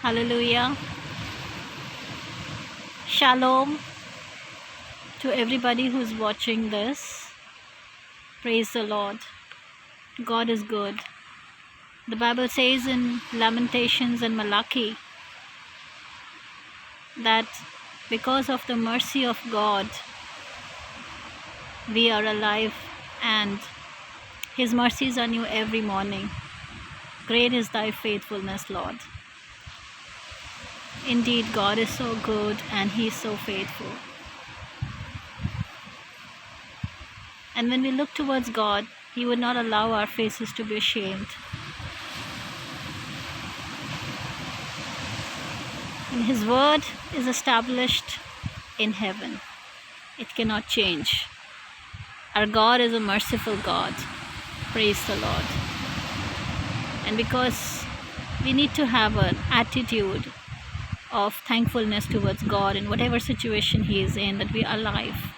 Hallelujah. Shalom to everybody who's watching this. Praise the Lord. God is good. The Bible says in Lamentations and Malachi that because of the mercy of God, we are alive and His mercies are new every morning. Great is thy faithfulness, Lord. Indeed, God is so good and He is so faithful. And when we look towards God, He would not allow our faces to be ashamed. And His word is established in heaven. It cannot change. Our God is a merciful God. Praise the Lord. And because we need to have an attitude of thankfulness towards God in whatever situation He is in, that we are alive.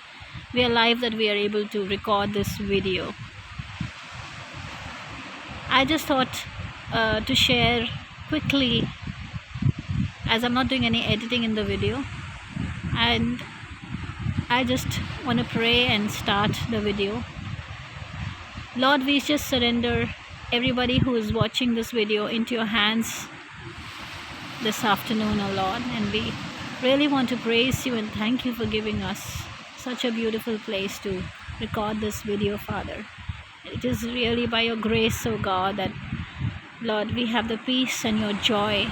We are alive, that we are able to record this video. I just thought to share quickly, as I'm not doing any editing in the video, and I just want to pray and start the video. Lord, we just surrender everybody who is watching this video into your hands this afternoon, oh Lord, and we really want to praise you and thank you for giving us such a beautiful place to record this video, Father. It is really by your grace, oh God, that, Lord, we have the peace and your joy.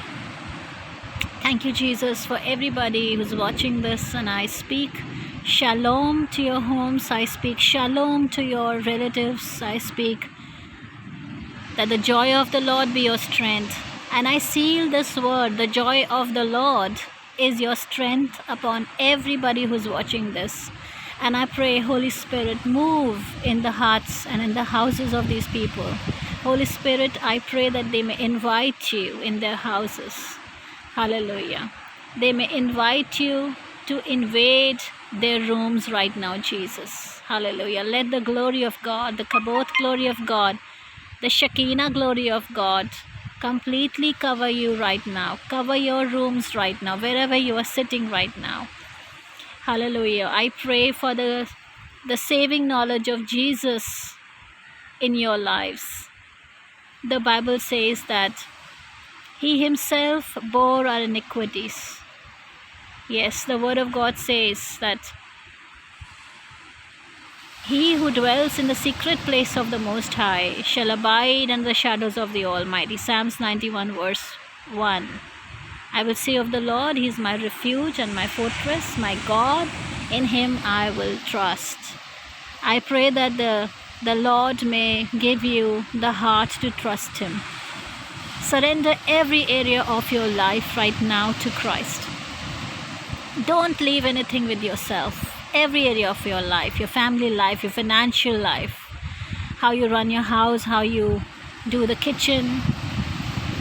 Thank you, Jesus, for everybody who's watching this, and I speak shalom to your homes. I speak shalom to your relatives. I speak that the joy of the Lord be your strength. And I seal this word, the joy of the Lord is your strength upon everybody who's watching this. And I pray, Holy Spirit, move in the hearts and in the houses of these people. Holy Spirit, I pray that they may invite you in their houses. Hallelujah. They may invite you to invade their rooms right now, Jesus. Hallelujah. Let the glory of God, the Kabod glory of God, the Shekinah glory of God completely cover you right now. Cover your rooms right now, wherever you are sitting right now. Hallelujah. I pray for the saving knowledge of Jesus in your lives. The Bible says that He Himself bore our iniquities. Yes, the Word of God says that He who dwells in the secret place of the Most High shall abide under the shadows of the Almighty. Psalms 91 verse 1. I will say of the Lord, He is my refuge and my fortress, my God, in Him I will trust. I pray that the Lord may give you the heart to trust Him. Surrender every area of your life right now to Christ. Don't leave anything with yourself. Every area of your life, your family life, your financial life, how you run your house, how you do the kitchen,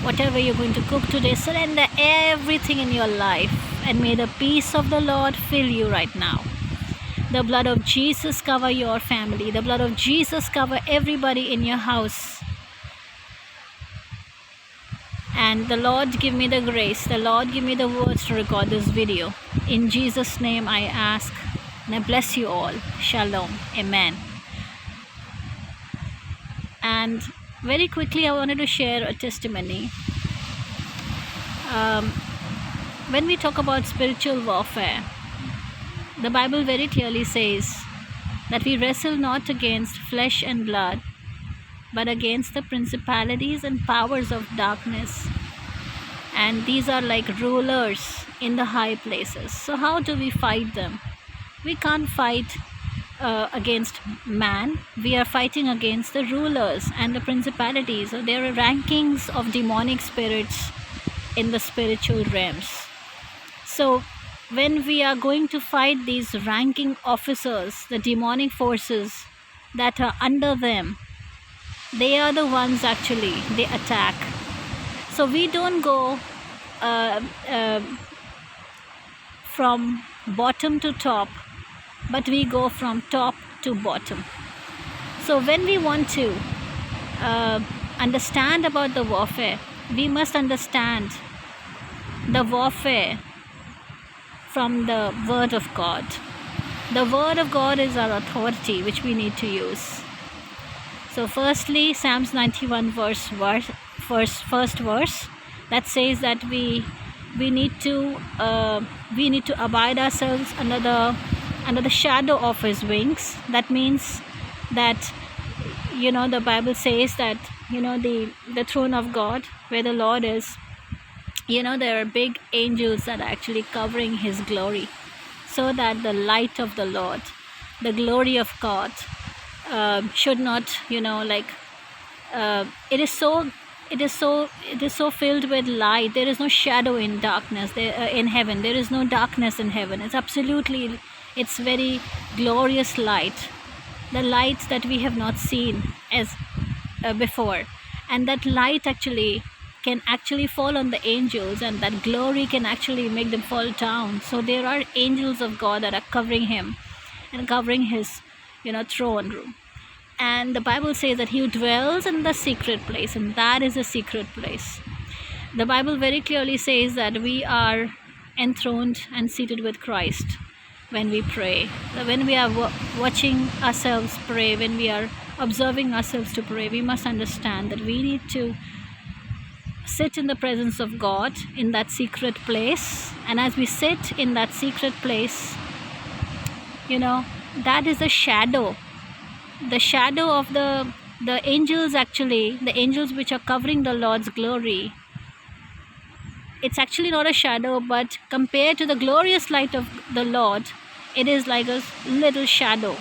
whatever you're going to cook today, surrender everything in your life, and may the peace of the Lord fill you right now. The blood of Jesus cover your family. The blood of Jesus cover everybody in your house. And the Lord give me the grace. The Lord give me the words to record this video. In Jesus' name I ask. And I bless you all. Shalom. Amen. And very quickly I wanted to share a testimony. When we talk about spiritual warfare, the Bible very clearly says that we wrestle not against flesh and blood, but against the principalities and powers of darkness. And these are like rulers in the high places. So how do we fight them? We can't fight against man. We are fighting against the rulers and the principalities. So there are rankings of demonic spirits in the spiritual realms. So when we are going to fight these ranking officers, the demonic forces that are under them, they are the ones actually they attack. So we don't go from bottom to top, but we go from top to bottom. So when we want to understand about the warfare, we must understand the warfare from the Word of God. The Word of God is our authority, which we need to use. So firstly, Psalms 91 first verse, that says that we need to abide ourselves under the shadow of His wings. That means that, the Bible says that, the throne of God, where the Lord is, there are big angels that are actually covering His glory, so that the light of the Lord, the glory of God, should not, it is so filled with light. There is no shadow in darkness in heaven. There is no darkness in heaven. It's very glorious light, the light that we have not seen as before, and that light can actually fall on the angels, and that glory can actually make them fall down. So there are angels of God that are covering Him and covering His throne room. And the Bible says that He dwells in the secret place, and that is a secret place. The Bible very clearly says that we are enthroned and seated with Christ when we pray. When we are watching ourselves pray, when we are observing ourselves to pray, we must understand that we need to sit in the presence of God in that secret place. And as we sit in that secret place, that is a shadow. The shadow of the angels, the angels which are covering the Lord's glory. It's actually not a shadow, but compared to the glorious light of the Lord, it is like a little shadow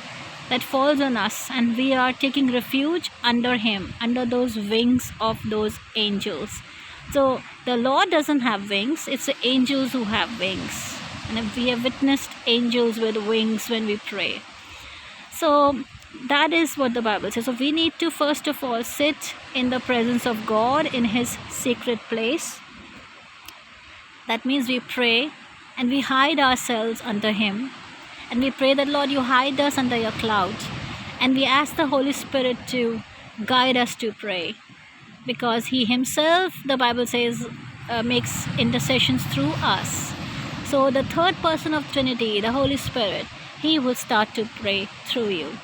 that falls on us, and we are taking refuge under Him, under those wings of those angels. So the Lord doesn't have wings, it's the angels who have wings. And we have witnessed angels with wings when we pray. So that is what the Bible says. So we need to first of all sit in the presence of God in His secret place. That means we pray and we hide ourselves under Him. And we pray that, Lord, you hide us under your cloud. And we ask the Holy Spirit to guide us to pray. Because He Himself, the Bible says, makes intercessions through us. So the third person of Trinity, the Holy Spirit, He will start to pray through you.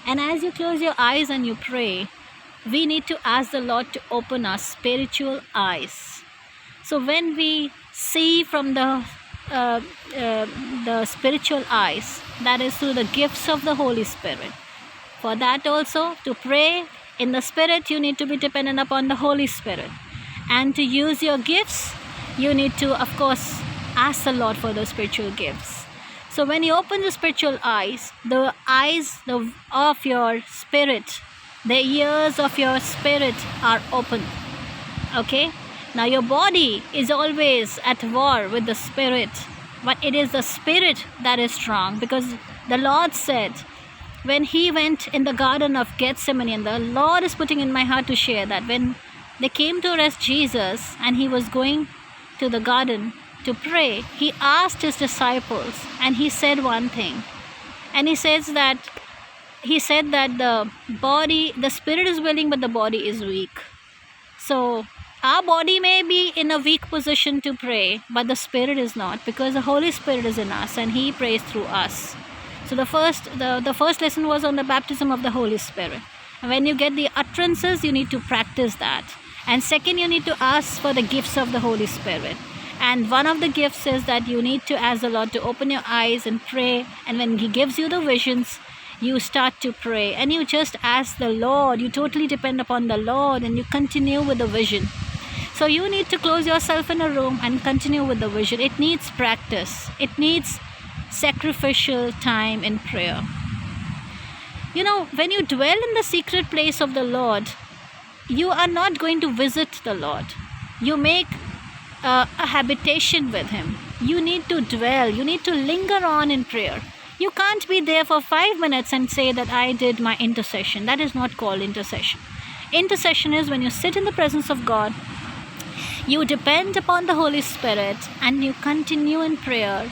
And as you close your eyes and you pray, we need to ask the Lord to open our spiritual eyes. So when we see from the spiritual eyes, that is through the gifts of the Holy Spirit. For that also, to pray in the Spirit, you need to be dependent upon the Holy Spirit. And to use your gifts, you need to, of course, ask the Lord for those spiritual gifts. So when you open the spiritual eyes, the eyes of your spirit, the ears of your spirit are open. Okay? Now your body is always at war with the spirit, but it is the spirit that is strong, because the Lord said, when He went in the Garden of Gethsemane, and the Lord is putting in my heart to share that, when they came to arrest Jesus and He was going to the garden to pray, He asked His disciples, and He said one thing. And He said that the spirit is willing, but the body is weak. So our body may be in a weak position to pray, but the spirit is not, because the Holy Spirit is in us and He prays through us. So the first lesson was on the baptism of the Holy Spirit. And when you get the utterances, you need to practice that. And second, you need to ask for the gifts of the Holy Spirit. And one of the gifts is that you need to ask the Lord to open your eyes and pray. And when He gives you the visions, you start to pray. And you just ask the Lord. You totally depend upon the Lord, and you continue with the vision. So you need to close yourself in a room and continue with the vision. It needs practice. It needs sacrificial time in prayer. When you dwell in the secret place of the Lord, you are not going to visit the Lord. You make a habitation with Him. You need to dwell. You need to linger on in prayer. You can't be there for 5 minutes and say that I did my intercession. That is not called intercession. Intercession is when you sit in the presence of God, you depend upon the Holy Spirit, and you continue in prayer.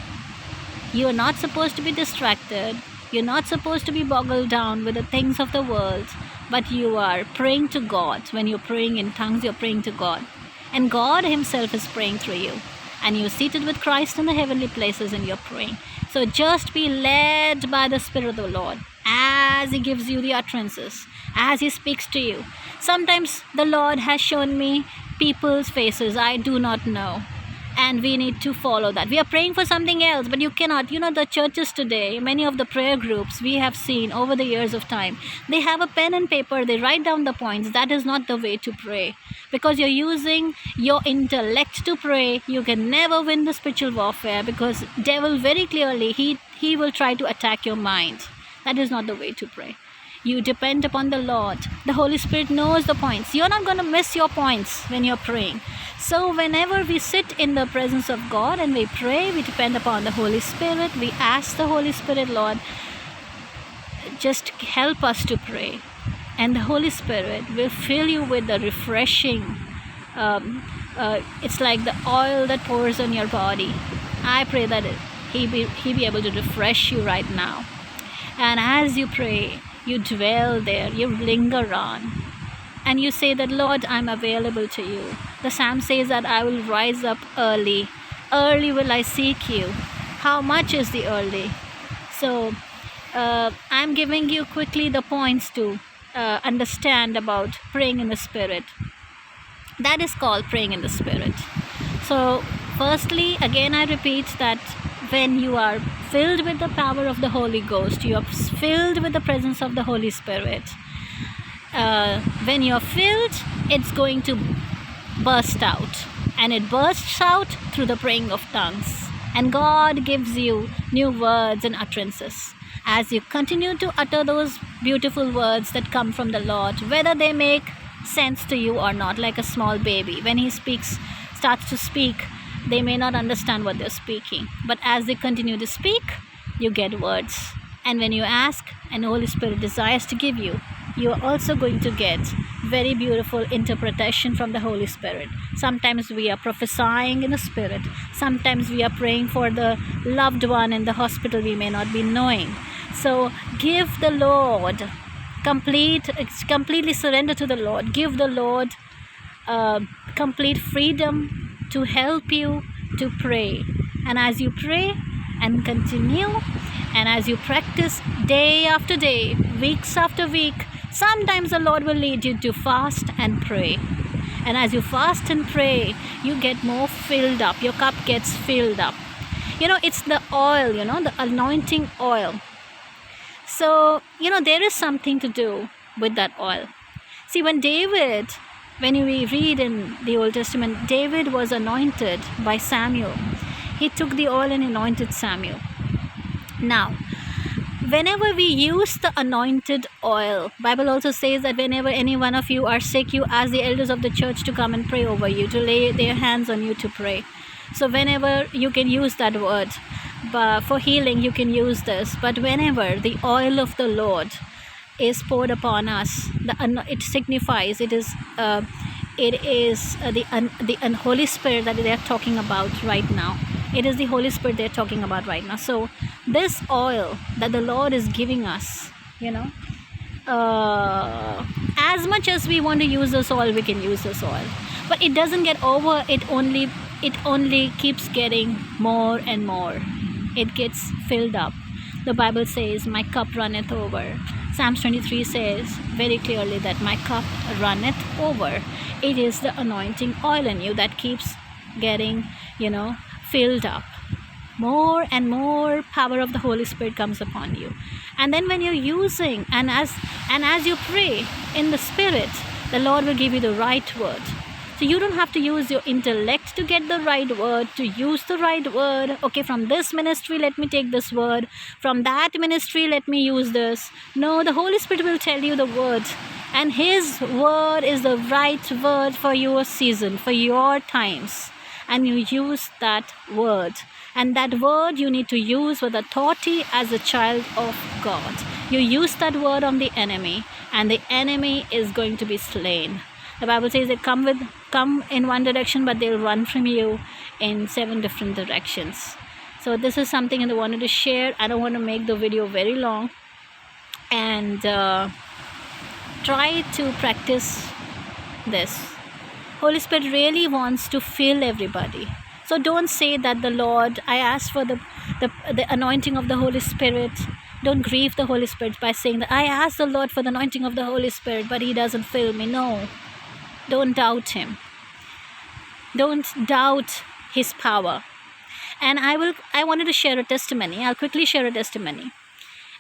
You are not supposed to be distracted. You're not supposed to be boggled down with the things of the world, but you are praying to God. When you're praying in tongues, you're praying to God. And God Himself is praying through you. and you're seated with Christ in the heavenly places and you're praying. So just be led by the Spirit of the Lord as He gives you the utterances, as He speaks to you. Sometimes the Lord has shown me people's faces I do not know, and we need to follow that. We are praying for something else, but you cannot. The churches today, many of the prayer groups we have seen over the years of time, they have a pen and paper, they write down the points. That is not the way to pray, because you're using your intellect to pray. You can never win the spiritual warfare, because devil very clearly, he will try to attack your mind. That is not the way to pray. You depend upon the Lord. The Holy Spirit knows the points. You're not going to miss your points when you're praying. So whenever we sit in the presence of God and we pray, we depend upon the Holy Spirit. We ask the Holy Spirit, Lord, just help us to pray. And the Holy Spirit will fill you with the refreshing. It's like the oil that pours on your body. I pray that He be able to refresh you right now. And as you pray, you dwell there, you linger on, and you say that, Lord, I'm available to you. The psalm says that I will rise up early. Early will I seek you. How much is the early? So I'm giving you quickly the points to understand about praying in the Spirit. That is called praying in the Spirit. So firstly, again I repeat that when you are filled with the power of the Holy Ghost, you are filled with the presence of the Holy Spirit. When you're filled, it's going to burst out, and it bursts out through the praying of tongues, and God gives you new words and utterances. As you continue to utter those beautiful words that come from the Lord, whether they make sense to you or not, like a small baby, when he starts to speak, they may not understand what they're speaking, but as they continue to speak, you get words. And when you ask, and the Holy Spirit desires to give you, you are also going to get very beautiful interpretation from the Holy Spirit. Sometimes we are prophesying in the Spirit. Sometimes we are praying for the loved one in the hospital we may not be knowing. So give the Lord completely surrender to the Lord. Give the Lord complete freedom to help you to pray. And as you pray and continue, and as you practice day after day, weeks after week, sometimes the Lord will lead you to fast and pray. And as you fast and pray, you get more filled up. Your cup gets filled up. It's the oil, the anointing oil. So, there is something to do with that oil. See, when we read in the Old Testament, David was anointed by Samuel. He took the oil and anointed Samuel. Now, whenever we use the anointed oil, Bible also says that whenever any one of you are sick, you ask the elders of the church to come and pray over you, to lay their hands on you to pray. So whenever you can use that word, but for healing you can use this. But whenever the oil of the Lord is poured upon us, it signifies the Holy Spirit that they are talking about right now. It is the Holy Spirit they're talking about right now. So this oil that the Lord is giving us, as much as we want to use this oil, we can use this oil, but it doesn't get over. It only keeps getting more and more. It gets filled up. The Bible says, my cup runneth over. Psalms 23 says very clearly that my cup runneth over. It is the anointing oil in you that keeps getting, filled up. More and more power of the Holy Spirit comes upon you. And then when you're using, and as you pray in the Spirit, the Lord will give you the right word. So you don't have to use your intellect to get the right word, to use the right word. Okay, from this ministry, let me take this word. From that ministry, let me use this. No, the Holy Spirit will tell you the word. And His word is the right word for your season, for your times. And you use that word. And that word you need to use with authority as a child of God. You use that word on the enemy, and the enemy is going to be slain. The Bible says they come in one direction, but they'll run from you in 7 different directions. So this is something I wanted to share. I don't want to make the video very long. And try to practice this. Holy Spirit really wants to fill everybody. So don't say that the Lord, I asked for the anointing of the Holy Spirit. Don't grieve the Holy Spirit by saying that I asked the Lord for the anointing of the Holy Spirit, but He doesn't fill me. No, don't doubt Him. Don't doubt His power. And I wanted to share a testimony. I'll quickly share a testimony.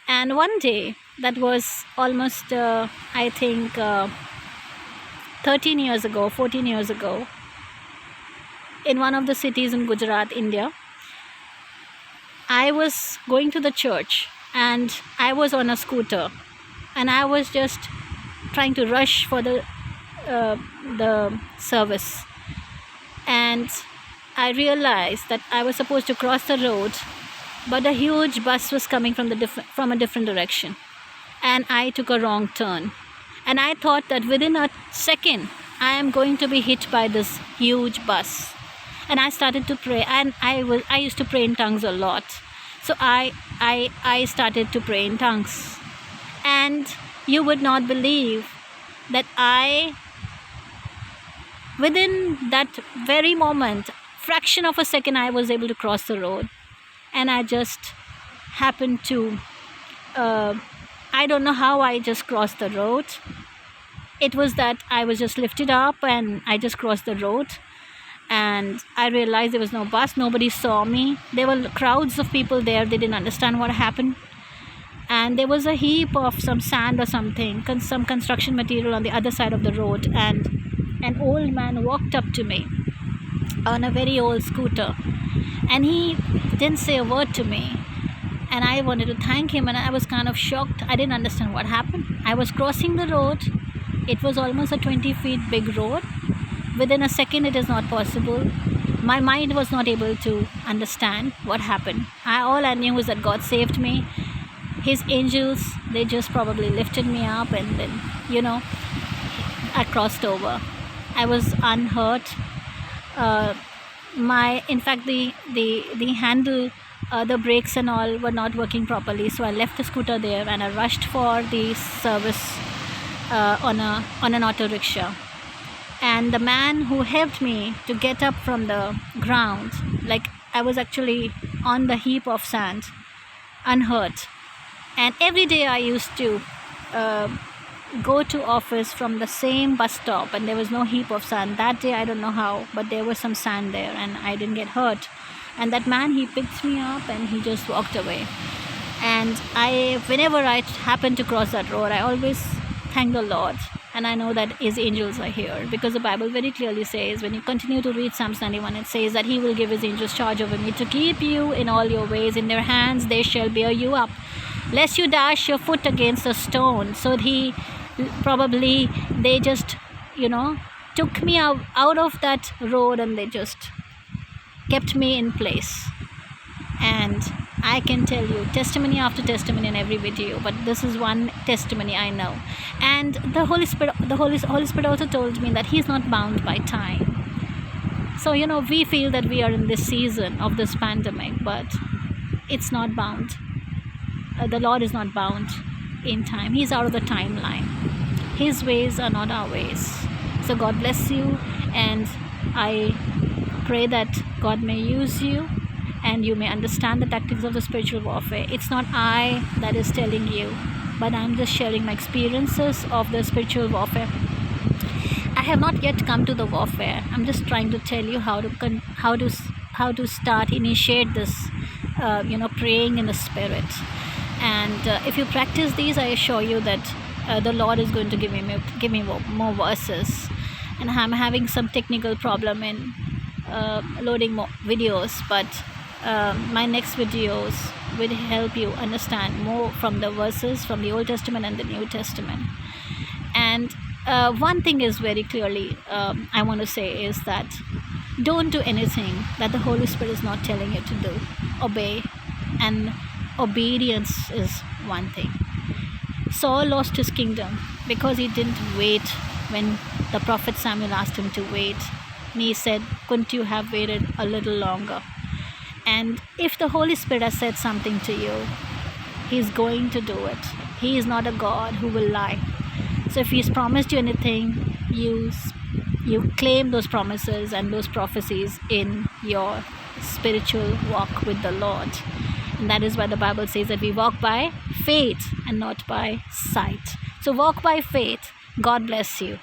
And one day, that was almost, I think, 13 years ago, 14 years ago, in one of the cities in Gujarat, India, I was going to the church and I was on a scooter and I was just trying to rush for the service. And I realized that I was supposed to cross the road, but a huge bus was coming from a different direction, and I took a wrong turn. And I thought that within a second, I am going to be hit by this huge bus. And I started to pray, and I used to pray in tongues a lot. So I started to pray in tongues, and you would not believe that within that very moment, fraction of a second, I was able to cross the road. And I just happened to, I don't know how I just crossed the road. It was that I was just lifted up and I just crossed the road. And I realized there was no bus, nobody saw me. There were crowds of people there, they didn't understand what happened. And there was a heap of some sand or something, some construction material on the other side of the road. And an old man walked up to me on a very old scooter, and he didn't say a word to me. And I wanted to thank him, and I was kind of shocked. I didn't understand what happened. I was crossing the road. It was almost a 20 feet big road. Within a second, it is not possible. My mind was not able to understand what happened. All I knew was that God saved me. His angels, they just probably lifted me up, and then, I crossed over. I was unhurt. In fact, the handle, the brakes and all were not working properly. So I left the scooter there and I rushed for the service on an auto rickshaw. And the man who helped me to get up from the ground, like I was actually on the heap of sand, unhurt. And every day I used to go to office from the same bus stop, and there was no heap of sand. That day I don't know how, but there was some sand there and I didn't get hurt. And that man, he picked me up and he just walked away. And whenever I happen to cross that road, I always thank the Lord. And I know that His angels are here, because the Bible very clearly says, when you continue to read Psalms 91, it says that He will give His angels charge over me to keep you in all your ways. In their hands they shall bear you up, lest you dash your foot against a stone. So they just, took me out of that road, and they just kept me in place. And I can tell you testimony after testimony in every video, but this is one testimony I know. And the Holy Spirit also told me that He's not bound by time. So we feel that we are in this season of this pandemic, but it's not bound. The Lord is not bound in time. He's out of the timeline. His ways are not our ways. So God bless you, and I pray that God may use you and you may understand the tactics of the spiritual warfare. It's not I that is telling you, but I'm just sharing my experiences of the spiritual warfare. I have not yet come to the warfare. I'm just trying to tell you how to initiate this, praying in the Spirit. And if you practice these, I assure you that the Lord is going to give me more verses. And I'm having some technical problem in loading more videos, but my next videos will help you understand more from the verses from the Old Testament and the New Testament. And one thing is very clearly I want to say is that don't do anything that the Holy Spirit is not telling you to do. Obey, and obedience is one thing. Saul lost his kingdom because he didn't wait when the prophet Samuel asked him to wait. And he said, couldn't you have waited a little longer? And if the Holy Spirit has said something to you, He's going to do it. He is not a God who will lie. So if He's promised you anything, you you claim those promises and those prophecies in your spiritual walk with the Lord. And that is why the Bible says that we walk by faith and not by sight. So walk by faith. God bless you.